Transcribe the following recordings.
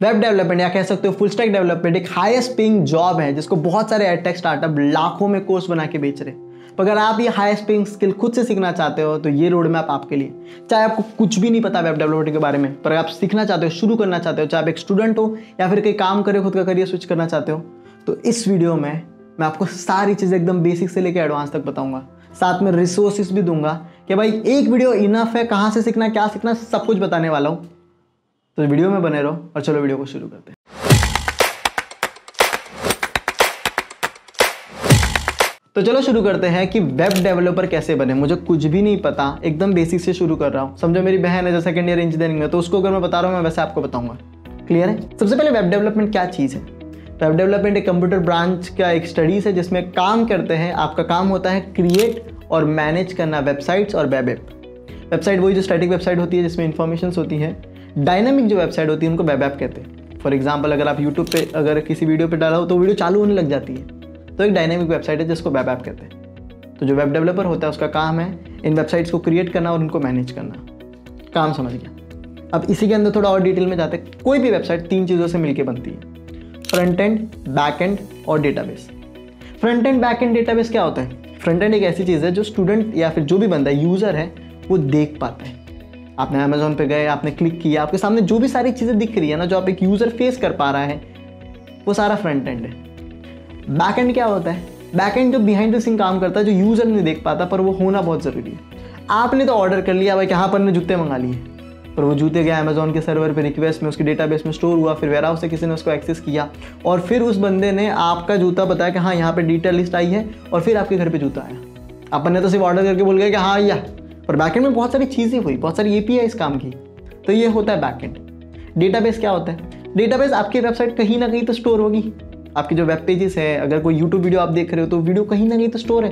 Web development या कह सकते हो फुल स्टैक डेवलपमेंट एक हाईएस्ट पेइंग जॉब है जिसको बहुत सारे एडटेक स्टार्टअप लाखों में कोर्स बना के बेच रहे हैं। तो अगर आप ये हाईएस्ट पेइंग स्किल खुद से सीखना चाहते हो तो ये रोड मैप आपके लिए। चाहे आपको कुछ भी नहीं पता वेब डेवलपमेंट के बारे में, पर आप सीखना चाहते हो, शुरू करना चाहते हो, चाहे आप एक स्टूडेंट हो या फिर कहीं काम करे खुद का करियर स्विच करना चाहते हो, तो इस वीडियो में मैं आपको सारी चीज़ें एकदम बेसिक से लेकर एडवांस तक बताऊंगा। साथ में रिसोर्सेज भी दूंगा कि भाई एक वीडियो इनफ है, कहाँ से सीखना, क्या सीखना, सब कुछ बताने वाला हूँ। तो वीडियो में बने रहो और चलो वीडियो को शुरू करते हैं। तो चलो शुरू करते हैं कि वेब डेवलपर कैसे बने। मुझे कुछ भी नहीं पता, एकदम बेसिक से शुरू कर रहा हूँ। समझो मेरी बहन है जो सेकंड ईयर इंजीनियरिंग में, तो उसको अगर मैं बता रहा हूँ मैं वैसे आपको बताऊंगा। क्लियर है? सबसे पहले वेब डेवलपमेंट क्या चीज़ है। वेब डेवलपमेंट एक कंप्यूटर ब्रांच का एक स्टडीज़ है जिसमें काम करते हैं। आपका काम होता है क्रिएट और मैनेज करना वेबसाइट्स और वेब ऐप। वेबसाइट वही जो स्टैटिक वेबसाइट होती है जिसमें इन्फॉर्मेशन होती है। डायनामिक जो वेबसाइट होती है उनको वेब ऐप कहते हैं। फॉर एग्जाम्पल अगर आप यूट्यूब पे अगर किसी वीडियो पे डाला हो तो वीडियो चालू होने लग जाती है, तो एक डायनामिक वेबसाइट है जिसको वेब ऐप कहते हैं। तो जो वेब डेवलपर होता है उसका काम है इन वेबसाइट्स को क्रिएट करना और उनको मैनेज करना। काम समझ गया। अब इसी के अंदर थोड़ा और डिटेल में जाते हैं। कोई भी वेबसाइट तीन चीज़ों से मिलकर बनती है, फ्रंट एंड, बैक एंड और database. Front end, back and, database क्या होता है? फ्रंट एंड एक ऐसी चीज़ है जो स्टूडेंट या फिर जो भी बंदा यूज़र है वो देख पाता है। आपने अमेजोन पे गए, आपने क्लिक किया, आपके सामने जो भी सारी चीज़ें दिख रही है ना, जो आप एक यूज़र फेस कर पा रहा है, वो सारा फ्रंट एंड है। बैक एंड क्या होता है? बैक एंड जो बिहाइंड द सीन काम करता है, जो यूज़र नहीं देख पाता, पर वो होना बहुत ज़रूरी है। आपने तो ऑर्डर कर लिया भाई, यहाँ पर ने जूते मंगा लिए, पर वो जूते गए अमेजोन के सर्वर पे रिक्वेस्ट में, उसके डेटाबेस में स्टोर हुआ, फिर वेयरहाउस से किसी ने उसको एक्सेस किया और फिर उस बंदे ने आपका जूता बताया कि हाँ यहाँ पे डिटेल लिस्ट आई है और फिर आपके घर पे जूता आया। अपन ने तो सिर्फ ऑर्डर करके बोल गए कि हाँ या, पर बैकएंड में बहुत सारी चीज़ें हुई, बहुत सारी एपीआई इस काम की। तो ये होता है बैकएंड। डेटाबेस क्या होता है? डेटाबेस आपकी वेबसाइट कहीं ना कहीं तो स्टोर होगी। आपकी जो वेब पेजेस है, अगर कोई यूट्यूब वीडियो आप देख रहे हो तो वीडियो कहीं ना कहीं तो स्टोर है।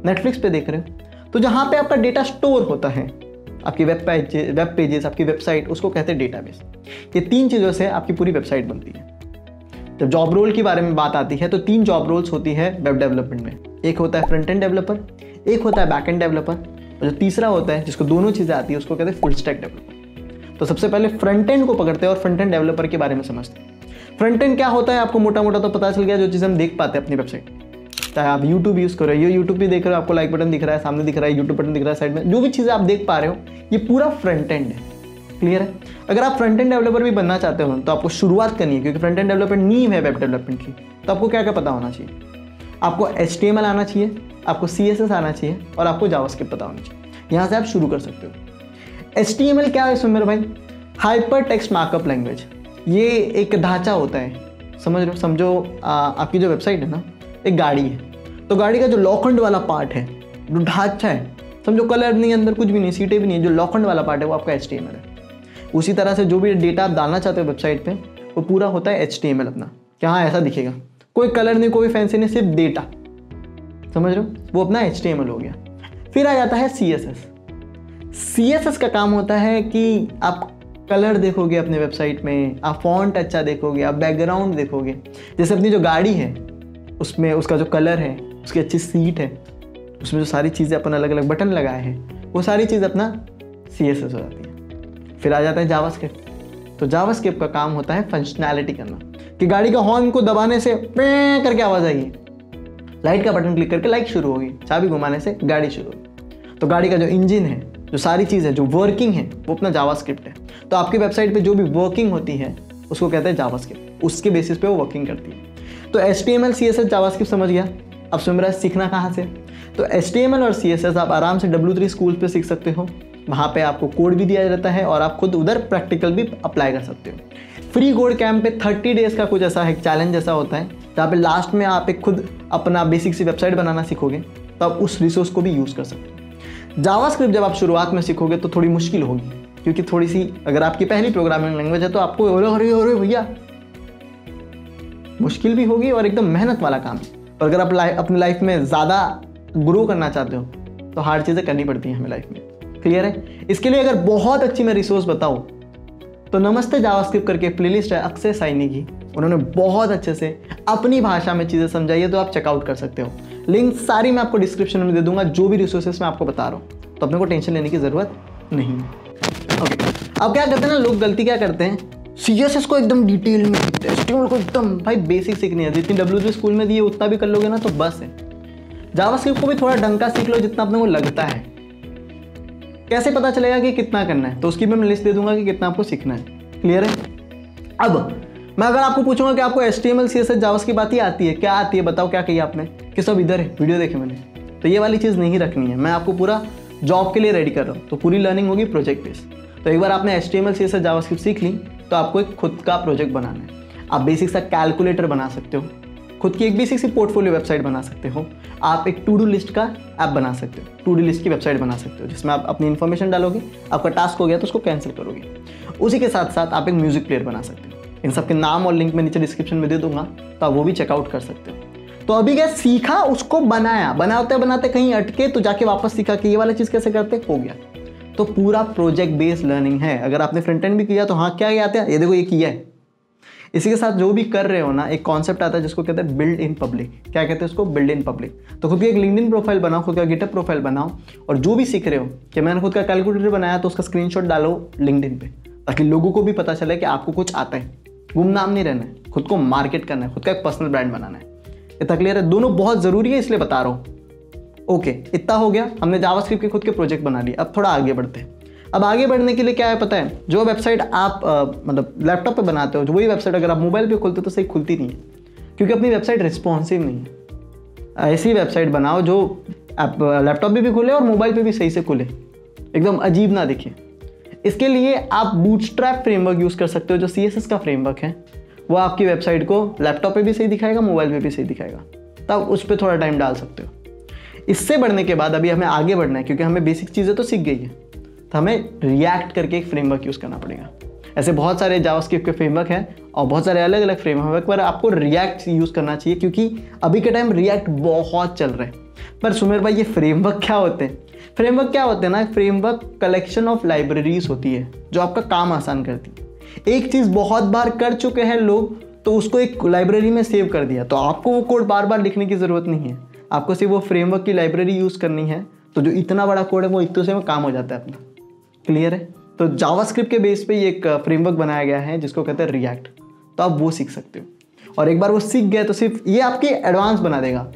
नेटफ्लिक्स पे देख रहे हो तो जहाँ पे आपका डेटा स्टोर होता है, आपकी वेब पेजेस, आपकी वेबसाइट, उसको कहते हैं डेटाबेस। ये तीन चीज़ों से आपकी पूरी वेबसाइट बनती है। जब जॉब रोल के बारे में बात आती है तो तीन जॉब रोल्स होती है वेब डेवलपमेंट में। एक होता है फ्रंट एंड डेवलपर, एक होता है बैक एंड डेवलपर, और जो तीसरा होता है जिसको दोनों चीज़ें आती है उसको कहते हैं फुल स्टैक डेवलपर। तो सबसे पहले फ्रंट एंड को पकड़ते हैं और फ्रंट एंड डेवलपर के बारे में समझते हैं। फ्रंट एंड क्या होता है आपको मोटा मोटा तो पता चल गया, जो चीज़ हम देख पाते हैं अपनी वेबसाइट। चाहे आप यूट्यूब यूज़ कर रहे हो, यूट्यूब भी देख रहे हो, आपको लाइक बटन दिख रहा है, सामने दिख रहा है, यूट्यूब बटन दिख रहा है साइड में, जो भी चीज़ें आप देख पा रहे हो ये पूरा फ्रंट एंड है। क्लियर है? अगर आप फ्रंट एंड डेवलपर भी बनना चाहते हो तो आपको शुरुआत करनी है, क्योंकि फ्रंट एंड डेवलपमेंट नींव है वेब डेवलपमेंट की। तो आपको क्या क्या पता होना चाहिए? आपको HTML आना चाहिए, आपको CSS आना चाहिए और आपको जावास्क्रिप्ट पता होना चाहिए। यहाँ से आप शुरू कर सकते हो। HTML क्या है मेरे भाई? Hyper text markup language. ये एक ढांचा होता है, समझ रहे हो? समझो आपकी जो वेबसाइट है ना, एक गाड़ी है, तो गाड़ी का जो लोखंड वाला पार्ट है, जो ढांचा है, समझो कलर नहीं, अंदर कुछ भी नहीं, सीटें भी नहीं, जो लोखंड वाला पार्ट है वो आपका HTML है। उसी तरह से जो भी डेटा आप डालना चाहते हो वेबसाइट पे वो पूरा होता है HTML अपना। क्या हाँ ऐसा दिखेगा, कोई कलर नहीं, कोई फैंसी नहीं, सिर्फ डेटा, समझ रहे हो? वो अपना HTML हो गया। फिर आ जाता है CSS। CSS का काम होता है कि आप कलर देखोगे अपने वेबसाइट में, आप फॉन्ट अच्छा देखोगे, आप बैकग्राउंड देखोगे। जैसे अपनी जो गाड़ी है उसमें उसका जो कलर है, उसकी अच्छी सीट है, उसमें जो सारी चीज़ें अपन अलग अलग बटन लगाए हैं, वो सारी चीज़ अपना CSS हो जाती है। फिर आ जाता है जावास्क्रिप्ट। तो जावास्क्रिप्ट का काम होता है फंक्शनैलिटी करना, कि गाड़ी का हॉर्न को दबाने से पे करके आवाज़ आएगी, लाइट का बटन क्लिक करके लाइट शुरू होगी, चाबी घुमाने से गाड़ी शुरू होगी। तो गाड़ी का जो इंजन है, जो सारी चीज़ है, जो वर्किंग है, वो अपना जावास्क्रिप्ट है। तो आपकी वेबसाइट पे जो भी वर्किंग होती है उसको कहते हैं जावास्क्रिप्ट। उसके बेसिस पे वो वर्किंग करती है। तो HTML, CSS, जावास्क्रिप्ट समझ गया। अब समझ रहा है सीखना कहाँ से? तो HTML और CSS आप आराम से W3 स्कूल पे सीख सकते हो। वहाँ पे आपको कोड भी दिया जाता है और आप खुद उधर प्रैक्टिकल भी अप्लाई कर सकते हो। फ्री कोड कैंप पे 30 डेज का कुछ ऐसा है, चैलेंज ऐसा होता है, जहाँ पे लास्ट में आप एक खुद अपना बेसिक सी वेबसाइट बनाना सीखोगे, तो आप उस रिसोर्स को भी यूज़ कर सकते हो। जावास्क्रिप्ट जब आप शुरुआत में सीखोगे तो थोड़ी मुश्किल होगी, क्योंकि थोड़ी सी, अगर आपकी पहली प्रोग्रामिंग लैंग्वेज है तो आपको अरे भैया मुश्किल भी होगी और एकदम मेहनत वाला काम है। पर अगर आप अपनी लाइफ में ज़्यादा ग्रो करना चाहते हो तो हार्ड चीज़ें करनी पड़ती हैं हमें लाइफ में। क्लियर है? इसके लिए अगर बहुत अच्छी मैं रिसोर्स बताऊँ तो नमस्ते जावास्क्रिप्ट करके प्लेलिस्ट है अक्षय साइनी की, उन्होंने बहुत अच्छे से अपनी भाषा में चीज़ें समझाई है, तो आप चेकआउट कर सकते हो। लिंक सारी मैं आपको डिस्क्रिप्शन में दे दूंगा, जो भी रिसोर्सेस मैं आपको बता रहा हूँ, तो अपने को टेंशन लेने की ज़रूरत नहीं है। ओके, अब क्या करते हैं ना लोग, गलती क्या करते हैं, CSS को एकदम डिटेल में सीखते हैं, HTML को एकदम भाई बेसिक सीखनी है, जितनी W3 स्कूल में दिए उतना भी कर लोगे ना तो बस है। जावास्क्रिप्ट को भी थोड़ा डंका सीख लो जितना अपने को लगता है। कैसे पता चलेगा कि कितना करना है, तो उसकी मैं लिस्ट दे दूंगा कि कितना आपको सीखना है। क्लियर है? अब मैं अगर आपको पूछूंगा कि आपको HTML CSS जावास्क्रिप्ट आती है, क्या आती है, बताओ क्या कही आपने कि सब इधर है, वीडियो देखे मैंने, तो ये वाली चीज़ नहीं रखनी है। मैं आपको पूरा जॉब के लिए रेडी कर रहा हूँ, तो पूरी लर्निंग होगी प्रोजेक्ट बेस। तो एक बार आपने HTML CSS जावास्क्रिप्ट सीख ली तो आपको एक खुद का प्रोजेक्ट बनाना है। आप बेसिक सा कैलकुलेटर बना सकते हो, खुद की एक बेसिक सी पोर्टफोलियो वेबसाइट बना सकते हो, आप एक टू डू लिस्ट का ऐप बना सकते हो, टू डू लिस्ट की वेबसाइट बना सकते हो जिसमें आप अपनी इन्फॉर्मेशन डालोगे, आपका टास्क हो गया तो उसको कैंसिल करोगे। उसी के साथ साथ आप एक म्यूजिक प्लेयर बना सकते हो। इन सब के नाम और लिंक मैं नीचे डिस्क्रिप्शन में दे दूंगा, तो आप वो भी चेकआउट कर सकते हो। तो अभी क्या सीखा, उसको बनाया, बनाते कहीं अटके तो जाके वापस सीखा कि ये वाला चीज़ कैसे करते, हो गया। तो पूरा प्रोजेक्ट बेस्ड लर्निंग है। अगर आपने फ्रंट एंड भी किया तो हाँ क्या आता है, ये देखो ये किया है। इसी के साथ जो भी कर रहे हो ना, एक कॉन्सेप्ट आता है जिसको कहते हैं बिल्ड इन पब्लिक। क्या कहते हैं उसको? Build in public. तो खुद की एक लिंक्डइन प्रोफाइल बनाओ, खुद का गिटहब प्रोफाइल बनाओ, और जो भी सीख रहे हो कि मैंने खुद का कैलकुलेटर बनाया तो उसका स्क्रीनशॉट डालो लिंक्डइन पे, ताकि लोगों को भी पता चले कि आपको कुछ आता है। गुमनाम नहीं रहना है, खुद को मार्केट करना है, खुद का एक पर्सनल ब्रांड बनाना है। इतना क्लियर है? दोनों बहुत ज़रूरी है, इसलिए बता रहा हूँ। ओके, इतना हो गया, हमने जावास्क्रिप्ट के खुद के प्रोजेक्ट बना लिए। अब थोड़ा आगे बढ़ते हैं। अब आगे बढ़ने के लिए क्या है पता है, जो वेबसाइट आप मतलब लैपटॉप पे बनाते हो, जो वही वेबसाइट अगर आप मोबाइल पे खोलते हो तो सही खुलती नहीं है, क्योंकि अपनी वेबसाइट रिस्पॉन्सिव नहीं है। ऐसी वेबसाइट बनाओ जो आप लैपटॉप पे भी खुले और मोबाइल पे भी सही से खुले, एकदम अजीब ना दिखे। इसके लिए आप बूटस्ट्रैप फ्रेमवर्क यूज़ कर सकते हो, जो CSS का फ्रेमवर्क है। वो आपकी वेबसाइट को लैपटॉप पे भी सही दिखाएगा, मोबाइल पे भी सही दिखाएगा, तब उस पर थोड़ा टाइम डाल सकते हो। इससे बढ़ने के बाद अभी हमें आगे बढ़ना है, क्योंकि हमें बेसिक चीज़ें तो सीख गई है, तो हमें रिएक्ट करके एक फ्रेमवर्क यूज़ करना पड़ेगा। ऐसे बहुत सारे जावास्क्रिप्ट के फ्रेमवर्क हैं और बहुत सारे अलग अलग फ्रेमवर्क, पर आपको रिएक्ट यूज़ करना चाहिए, क्योंकि अभी के टाइम रिएक्ट बहुत चल रहा है। पर सुमेर भाई, ये फ्रेमवर्क क्या होते हैं? फ्रेमवर्क क्या होते हैं ना, फ्रेमवर्क कलेक्शन ऑफ लाइब्रेरीज होती है जो आपका काम आसान करती है। एक चीज़ बहुत बार कर चुके हैं लोग, तो उसको एक लाइब्रेरी में सेव कर दिया, तो आपको वो कोड बार बार लिखने की ज़रूरत नहीं है, आपको सिर्फ वो फ्रेमवर्क की लाइब्रेरी यूज़ करनी है। तो जो इतना बड़ा कोड है वो इतने से में काम हो जाता है अपना। क्लियर है? तो जावास्क्रिप्ट के बेस पे ये एक फ्रेमवर्क बनाया गया है जिसको कहते हैं रिएक्ट, तो आप वो सीख सकते हो। और एक बार वो सीख गए तो सिर्फ ये आपकी एडवांस बना देगा।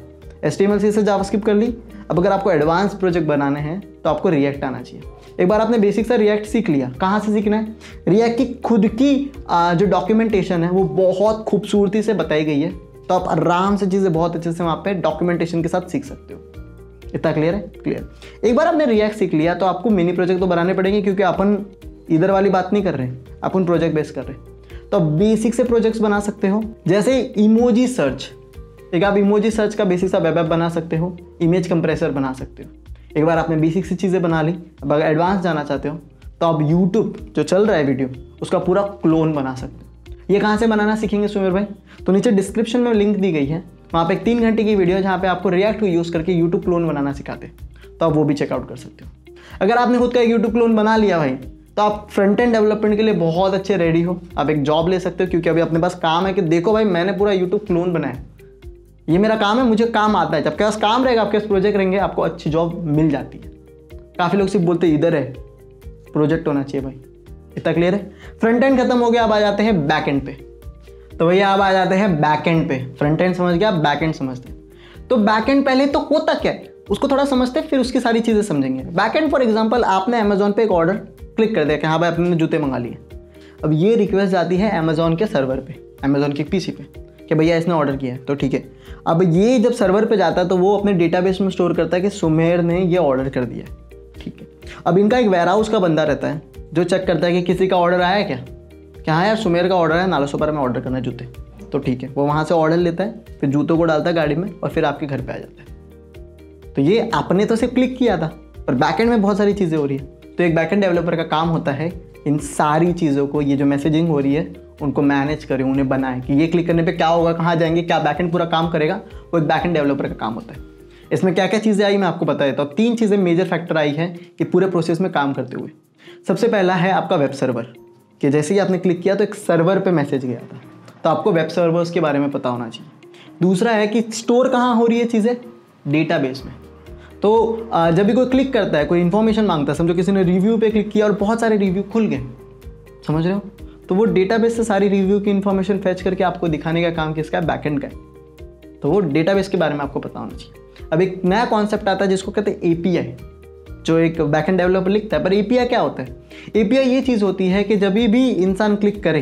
HTML CSS जावास्क्रिप्ट कर ली, अब अगर आपको एडवांस प्रोजेक्ट बनाने हैं तो आपको रिएक्ट आना चाहिए। एक बार आपने बेसिक सा रिएक्ट सीख लिया, कहाँ से सीखना है? रिएक्ट की खुद की जो डॉक्यूमेंटेशन है वो बहुत खूबसूरती से बताई गई है, तो आप आराम से चीज़ें बहुत अच्छे से वहाँ पे डॉक्यूमेंटेशन के साथ सीख सकते हो। इतना क्लियर है? क्लियर। एक बार आपने रिएक्ट सीख लिया तो आपको मिनी प्रोजेक्ट तो बनाने पड़ेंगे, क्योंकि अपन इधर वाली बात नहीं कर रहे हैं, अपन प्रोजेक्ट बेस कर रहे हैं। तो बेसिक से प्रोजेक्ट्स बना सकते हो, जैसे इमोजी सर्च। एक आप इमोजी सर्च का बेसिक सा वेब ऐप बना सकते हो, इमेज कंप्रेसर बना सकते हो। एक बार आपने बेसिक सी चीज़ें बना ली, अब अगर एडवांस जाना चाहते हो तो आप यूट्यूब जो चल रहा है वीडियो, उसका पूरा क्लोन बना सकते हो। ये कहाँ से बनाना सीखेंगे सुमेर भाई? तो नीचे डिस्क्रिप्शन में लिंक दी गई है, वहाँ पे एक 3 घंटे की वीडियो है जहाँ पे आपको रिएक्ट को यूज़ करके यूट्यूब क्लोन बनाना सिखाते हैं, तो आप वो भी चेकआउट कर सकते हो। अगर आपने खुद का एक यूट्यूब क्लोन बना लिया भाई, तो आप फ्रंट एंड डेवलपमेंट के लिए बहुत अच्छे रेडी हो। आप एक जॉब ले सकते हो, क्योंकि अभी अपने पास काम है कि देखो भाई मैंने पूरा यूट्यूब क्लोन बनाया, ये मेरा काम है, मुझे काम आता है। जब आपके पास काम रहेगा, आपके पास प्रोजेक्ट रहेंगे, आपको अच्छी जॉब मिल जाती है। काफ़ी लोग सिर्फ बोलते इधर है, प्रोजेक्ट होना चाहिए भाई। इतना क्लियर है? फ्रंट एंड खत्म हो गया, अब आ जाते हैं बैक एंड पे। तो भैया अब आ जाते हैं बैक एंड पे। फ्रंट एंड समझ गया, बैक एंड समझते हैं। तो बैक एंड पहले तो होता क्या है उसको थोड़ा समझते हैं, फिर उसकी सारी चीज़ें समझेंगे। बैक एंड फॉर एग्जांपल, आपने अमेजोन पे एक ऑर्डर क्लिक कर दिया कि हाँ भाई आपने जूते मंगा लिए। अब ये रिक्वेस्ट जाती है अमेजोन के सर्वर पे, अमेजोन के PC पे, कि भैया इसने ऑर्डर किया है, तो ठीक है। अब ये जब सर्वर पे जाता है तो वो अपने डेटाबेस में स्टोर करता है कि सुमेर ने ये ऑर्डर कर दिया है, ठीक है। अब इनका एक वेयरहाउस का बंदा रहता है जो चेक करता है कि किसी का ऑर्डर आया है क्या हाँ यार सुमेर का ऑर्डर है, नालासोपारा में ऑर्डर करना है जूते, तो ठीक है। वो वहाँ से ऑर्डर लेता है, फिर जूतों को डालता है गाड़ी में और फिर आपके घर पे आ जाता है। तो ये आपने तो सिर्फ क्लिक किया था, पर बैकएंड में बहुत सारी चीज़ें हो रही है। तो एक बैकएंड डेवलपर का काम होता है इन सारी चीज़ों को, ये जो मैसेजिंग हो रही है उनको मैनेज करें, उन्हें बनाए कि ये क्लिक करने पे क्या होगा, कहाँ जाएंगे, क्या बैकएंड पूरा काम करेगा, वो एक बैकएंड डेवलपर का काम होता है। इसमें क्या क्या चीज़ें आई मैं आपको बता देता हूँ। 3 चीज़ें मेजर फैक्टर आई है कि पूरे प्रोसेस में काम करते हुए। सबसे पहला है आपका वेब सर्वर, कि जैसे ही आपने क्लिक किया तो एक सर्वर पे मैसेज गया था, तो आपको वेब सर्वर्स के बारे में पता होना चाहिए। दूसरा है कि स्टोर कहाँ हो रही है चीज़ें, डेटाबेस में। तो जब भी कोई क्लिक करता है, कोई इन्फॉर्मेशन मांगता है, समझो किसी ने रिव्यू पे क्लिक किया और बहुत सारे रिव्यू खुल गए, समझ रहे हो, तो वो डेटाबेस से सारी रिव्यू की इन्फॉर्मेशन फैच करके आपको दिखाने का काम किसका है, बैकएंड का है। तो वो डेटाबेस के बारे में आपको पता होना चाहिए। अब एक नया कॉन्सेप्ट आता है जिसको कहते हैं एपीआई, जो एक बैकएंड डेवलपर लिखता है। पर एपीआई क्या होता है? एपीआई ये चीज़ होती है कि जब भी इंसान क्लिक करे,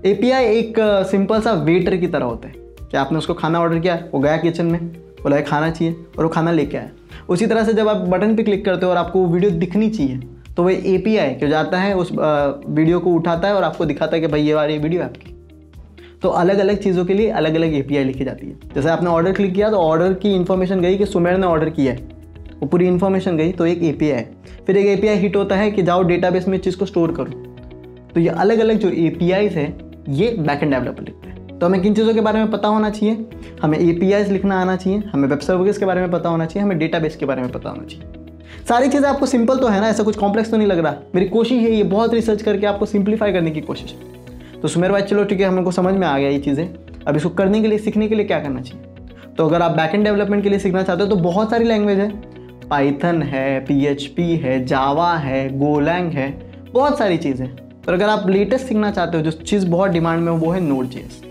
एपीआई एक सिंपल सा वेटर की तरह होता है कि आपने उसको खाना ऑर्डर किया, वो गया किचन में, बोला है खाना चाहिए और वो खाना लेके आया। उसी तरह से जब आप बटन पे क्लिक करते हो और आपको वो वीडियो दिखनी चाहिए, तो वो एपीआई जो जाता है उस वीडियो को उठाता है और आपको दिखाता है कि भाई ये वाली वीडियो है आपकी। तो अलग अलग चीज़ों के लिए अलग अलग एपीआई लिखी जाती है। जैसे आपने ऑर्डर क्लिक किया तो ऑर्डर की इन्फॉर्मेशन गई कि सुमेर ने ऑर्डर किया है, वो पूरी इन्फॉर्मेशन गई, तो एक एपीआई है। फिर एक एपीआई हिट होता है कि जाओ डेटाबेस में इस चीज़ को स्टोर करो। तो ये अलग अलग जो एपीआईज है ये बैकएंड डेवलपर लिखते हैं। तो हमें किन चीज़ों के बारे में पता होना चाहिए? हमें एपीआईज लिखना आना चाहिए, हमें वेब सर्विस के बारे में पता होना चाहिए, हमें डेटाबेस के बारे में पता होना चाहिए। सारी चीज़ें आपको सिंपल तो है ना, ऐसा कुछ कॉम्प्लेक्स तो नहीं लग रहा। मेरी कोशिश है ये बहुत रिसर्च करके आपको सिंप्लीफाई करने की कोशिश है। तो सुमेर भाई चलो ठीक है, हमको समझ में आ गया ये चीज़ें। अब इसको करने के लिए, सीखने के लिए क्या करना चाहिए? तो अगर आप बैकएंड डेवलपमेंट के लिए सीखना चाहते हो तो बहुत सारी लैंग्वेज है, पाइथन है, पीएचपी है, जावा है, गोलैंग है, बहुत सारी चीज़ें। पर अगर आप लेटेस्ट सीखना चाहते हो, जो चीज़ बहुत डिमांड में वो है नोड.जेएस।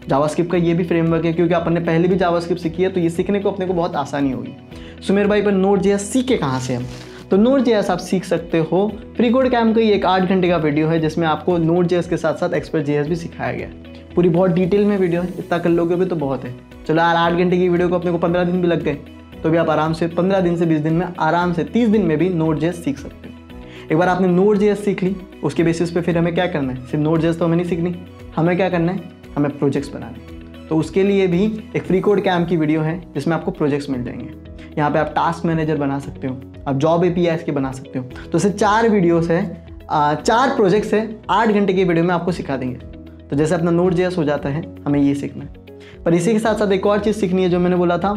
जावास्क्रिप्ट का ये भी फ्रेमवर्क है, क्योंकि अपन ने पहले भी जावास्क्रिप्ट सीखी है, तो ये सीखने को अपने को बहुत आसानी होगी। सुमेर भाई पर नोड.जेएस सीखे कहाँ से हम? तो नोड.जेएस आप सीख सकते हो, फ्रीकोडकैम्प का ये एक 8 घंटे का वीडियो है जिसमें आपको नोड.जेएस के साथ साथ एक्सप्रेस.जेएस भी सिखाया गया है। पूरी बहुत डिटेल में वीडियो है, इतना कर लोगे भी तो बहुत है। चलो यार 8 घंटे की वीडियो को अपने को 15 दिन भी लग गए, तो भी आप आराम से 15 दिन से 20 दिन में, आराम से 30 दिन में भी नोड.जेएस सीख सकते हो। एक बार आपने नोड.जेएस सीख ली, उसके बेसिस पे फिर हमें क्या करना है? सिर्फ नोड.जेएस तो हमें नहीं सीखनी, हमें क्या करना है? हमें प्रोजेक्ट्स बनाने। तो उसके लिए भी एक फ्रीकोडकैम्प की वीडियो है जिसमें आपको प्रोजेक्ट्स मिल जाएंगे। यहाँ पे आप टास्क मैनेजर बना सकते हो, आप जॉब एपीआईज के बना सकते हो। तो इससे 4 वीडियोस है, 4 प्रोजेक्ट्स है, 8 घंटे की वीडियो में आपको सिखा देंगे। तो जैसे अपना नोड.जेएस हो जाता है, हमें ये सीखना है। पर इसी के साथ साथ एक और चीज़ सीखनी है जो मैंने बोला था,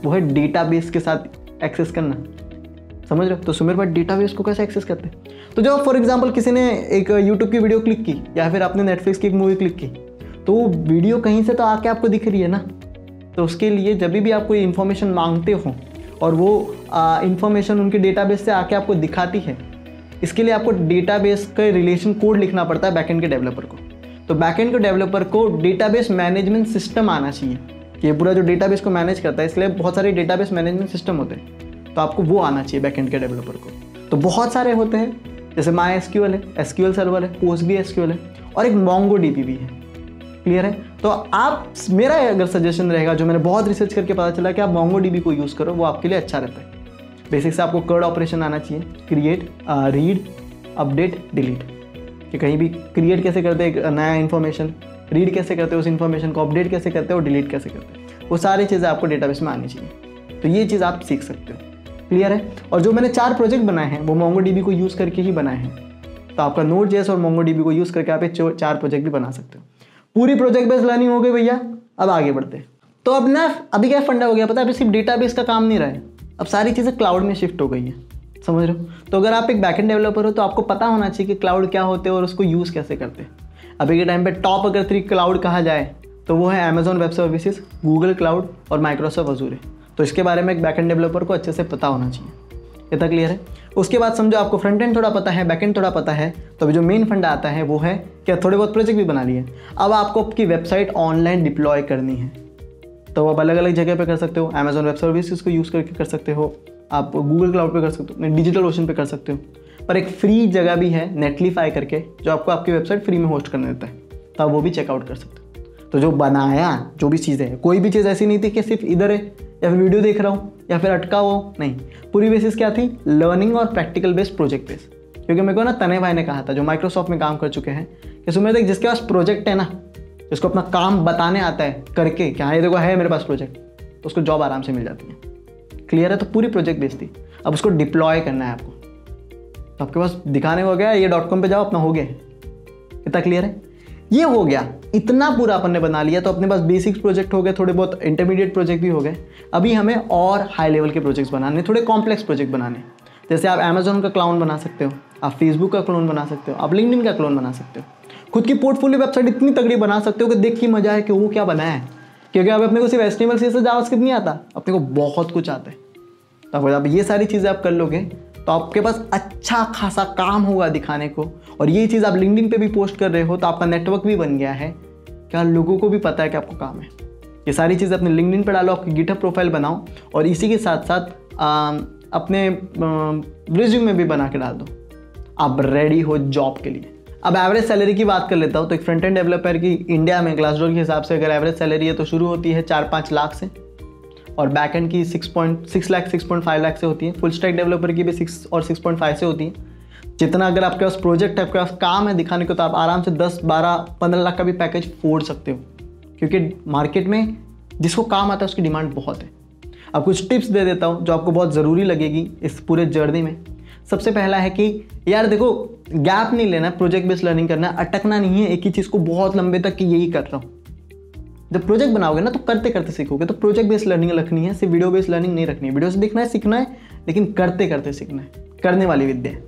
वो है डेटाबेस के साथ एक्सेस करना। समझ रहे हो? तो सुमेर भाई डेटाबेस को कैसे एक्सेस करते हैं? तो जब फॉर एग्जांपल किसी ने एक यूट्यूब की वीडियो क्लिक की या फिर आपने नेटफ्लिक्स की एक मूवी क्लिक की, तो वो वीडियो कहीं से तो आके आपको दिख रही है ना। तो उसके लिए जब भी आप कोई इन्फॉर्मेशन मांगते हो और वो इन्फॉर्मेशन उनके डेटाबेस से आके आपको दिखाती है, इसके लिए आपको डेटाबेस का रिलेशन कोड लिखना पड़ता है बैकएंड के डेवलपर को। तो बैकएंड के डेवलपर को डेटाबेस मैनेजमेंट सिस्टम आना चाहिए कि ये पूरा जो डेटाबेस को मैनेज करता है, इसलिए बहुत सारे डेटाबेस मैनेजमेंट सिस्टम होते हैं, तो आपको वो आना चाहिए बैकएंड के डेवलपर को। तो बहुत सारे होते हैं, जैसे MySQL है, SQL सर्वर है, PostgreSQL है और एक MongoDB भी है। क्लियर है? तो आप, मेरा अगर सजेशन रहेगा, जो मैंने बहुत रिसर्च करके पता चला कि आप MongoDB को यूज़ करो, वो आपके लिए अच्छा रहता है। बेसिक से आपको कर्ड ऑपरेशन आना चाहिए, क्रिएट, रीड, अपडेट, डिलीट, कि कहीं भी क्रिएट कैसे करते हैं नया इन्फॉर्मेशन, रीड कैसे करते हो उस इन्फॉर्मेशन को, अपडेट कैसे करते हो और डिलीट कैसे करते हो, वो सारी चीज़ें आपको डेटाबेस में आनी चाहिए। तो ये चीज़ आप सीख सकते हो। क्लियर है? और जो मैंने 4 प्रोजेक्ट बनाए हैं वो MongoDB को यूज़ करके ही बनाए हैं। तो आपका नोड.जेएस और MongoDB को यूज़ करके आप 4 प्रोजेक्ट भी बना सकते हो। पूरी प्रोजेक्ट बेस्ड लर्निंग हो गई भैया। अब आगे बढ़ते हैं। तो अब ना, अभी क्या फंडा हो गया पता है? अभी सिर्फ डेटाबेस का काम नहीं रहा है, अब सारी चीज़ें क्लाउड में शिफ्ट हो गई है। समझ रहे हो? तो अगर आप एक बैकएंड डेवलपर हो तो आपको पता होना चाहिए कि क्लाउड क्या होते हैं और उसको यूज़ कैसे करते हैं। अभी के टाइम पे टॉप अगर 3 क्लाउड कहा जाए तो वो है Amazon web services, Google cloud और माइक्रोसॉफ्ट अजूर। तो इसके बारे में एक बैकएंड डेवलपर को अच्छे से पता होना चाहिए। इतना क्लियर है? उसके बाद समझो आपको फ्रंट एंड थोड़ा पता है, बैकएंड थोड़ा पता है, तो अभी जो मेन फंडा आता है वो है कि थोड़े बहुत प्रोजेक्ट भी बना लिए। अब आपको आपकी वेबसाइट ऑनलाइन डिप्लॉय करनी है, तो आप अलग अलग जगह पे कर सकते हो। Amazon वेब सर्विसेज को यूज़ करके कर सकते हो, आप गूगल क्लाउड पे कर सकते हो, डिजिटल ओशन पे कर सकते हो। पर एक फ्री जगह भी है नेटलीफाई करके, जो आपको आपकी वेबसाइट फ्री में होस्ट करने देता है, तो आप वो भी चेकआउट कर सकते हो। तो जो बनाया, जो भी चीज़ें हैं, कोई भी चीज़ ऐसी नहीं थी कि सिर्फ इधर है या फिर वीडियो देख रहा हूँ या फिर अटका हो, नहीं। पूरी बेसिस क्या थी? लर्निंग और प्रैक्टिकल बेस्ड, प्रोजेक्ट बेस्ड। क्योंकि मेरे को ना तने भाई ने कहा था, जो माइक्रोसॉफ्ट में काम कर चुके हैं, कि सुमेर देख, जिसके पास प्रोजेक्ट है ना, जिसको अपना काम बताने आता है करके कि हाँ ये देखो है मेरे पास प्रोजेक्ट, तो उसको जॉब आराम से मिल जाती है। क्लियर है? तो पूरी प्रोजेक्ट बेस्ड थी। अब उसको डिप्लॉय करना है आपको, तो आपके पास दिखाने हो गया, ये .com पे जाओ, अपना हो गया। इतना क्लियर है? ये हो गया, इतना पूरा अपन ने बना लिया। तो अपने पास बेसिक्स प्रोजेक्ट हो गए, थोड़े बहुत इंटरमीडिएट प्रोजेक्ट भी हो गए। अभी हमें और हाई लेवल के प्रोजेक्ट्स बनाने, थोड़े कॉम्प्लेक्स प्रोजेक्ट बनाने। जैसे आप Amazon का क्लोन बना सकते हो, आप फेसबुक का क्लोन बना सकते हो, आप लिंक्डइन का क्लोन बना सकते हो, खुद की पोर्टफोलियो वेबसाइट इतनी तगड़ी बना सकते हो कि देख के मजा है कि वो क्या बनाया है। क्योंकि अब अपने को सिर्फ HTML CSS जावास्क्रिप्ट नहीं आता, अपने को बहुत कुछ आता है। तो अब ये सारी चीज़ें आप कर लोगे तो आपके पास अच्छा खासा काम होगा दिखाने को, और ये चीज़ आप लिंक्डइन पे भी पोस्ट कर रहे हो तो आपका नेटवर्क भी बन गया है, क्या लोगों को भी पता है कि आपको काम है। ये सारी चीज़ अपने लिंक्डइन पे डालो, आपकी गिटहब प्रोफाइल बनाओ, और इसी के साथ साथ अपने रिज्यूमे में भी बना के डाल दो, आप रेडी हो जॉब के लिए। अब एवरेज सैलरी की बात कर लेता हूँ। तो एक फ्रंट एंड डेवलपर की इंडिया में ग्लासडोर के हिसाब से अगर एवरेज सैलरी है तो शुरू होती है 4-5 लाख से, और बैक एंड की 6 लाख 6.5 लाख से होती है। फुल स्टैक डेवलपर की भी 6 और 6.5 से होती है। जितना अगर आपके पास प्रोजेक्ट है, आपके पास काम है दिखाने को, तो आप आराम से 10, 12, 15 लाख का भी पैकेज फोड़ सकते हो, क्योंकि मार्केट में जिसको काम आता है उसकी डिमांड बहुत है। अब कुछ टिप्स दे देता हूँ जो आपको बहुत ज़रूरी लगेगी इस पूरे जर्नी में। सबसे पहला है कि यार देखो, गैप नहीं लेना, प्रोजेक्ट बेस्ड लर्निंग करना है, अटकना नहीं है एक ही चीज़ को बहुत लंबे तक कि यही कर रहा हूँ। जब प्रोजेक्ट बनाओगे ना तो करते करते सीखोगे। तो प्रोजेक्ट बेस्ड लर्निंग रखनी है, सिर्फ वीडियो बेस्ड लर्निंग नहीं रखनी है। वीडियो से दिखना है, सीखना है, लेकिन करते करते सीखना है, करने वाली विद्या है,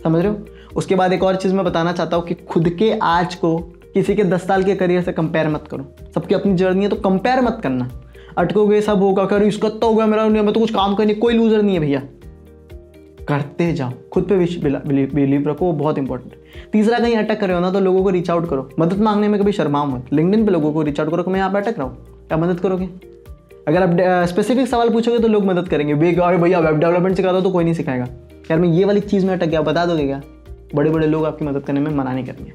समझ रहे हो। उसके बाद एक और चीज़ मैं बताना चाहता हूँ कि खुद के आज को किसी के 10 साल के करियर से कंपेयर मत करो। सबकी अपनी जर्नी है, तो कंपेयर मत करना। अटकोगे, सब होगा, करो इसका तो हो गया, मेरा नहीं, मैं तो कुछ काम करनी, कोई लूजर नहीं है भैया। करते जाओ, खुद पे बिलीव रखो, वो बहुत इंपॉर्टेंट है। तीसरा, कहीं अटक रहे हो ना तो लोगों को रीच आउट करो। मदद मांगने में कभी शर्माओ मत। लिंक्डइन पे लोगों को रीच आउट करो कि मैं यहाँ पे अटक रहा हूँ, क्या मदद करोगे। अगर आप स्पेसिफिक सवाल पूछोगे तो लोग मदद करेंगे। अरे भैया वेब डेवलपमेंट सिखा दो, तो कोई नहीं सिखाएगा। यार मैं ये वाली चीज़ में अटक गया, बता दोगे क्या। बड़े बड़े लोग आपकी मदद करने में मना नहीं करेंगे।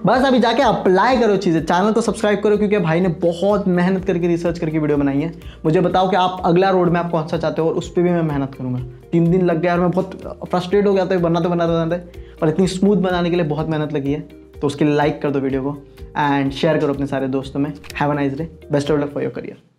बस अभी जाके अप्लाई करो चीज़ें। चैनल को सब्सक्राइब करो, क्योंकि भाई ने बहुत मेहनत करके रिसर्च करके वीडियो बनाई है। मुझे बताओ कि आप अगला रोड मैप कौन सा चाहते हो, और उस पर भी मैं मेहनत करूँगा। 3 दिन लग गया और मैं बहुत फ्रस्ट्रेट हो गया था बनाते, पर इतनी स्मूथ बनाने के लिए बहुत मेहनत लगी है। तो उसके लिए लाइक कर दो वीडियो को एंड शेयर करो अपने सारे दोस्तों में। Have a nice day, best of luck for your career.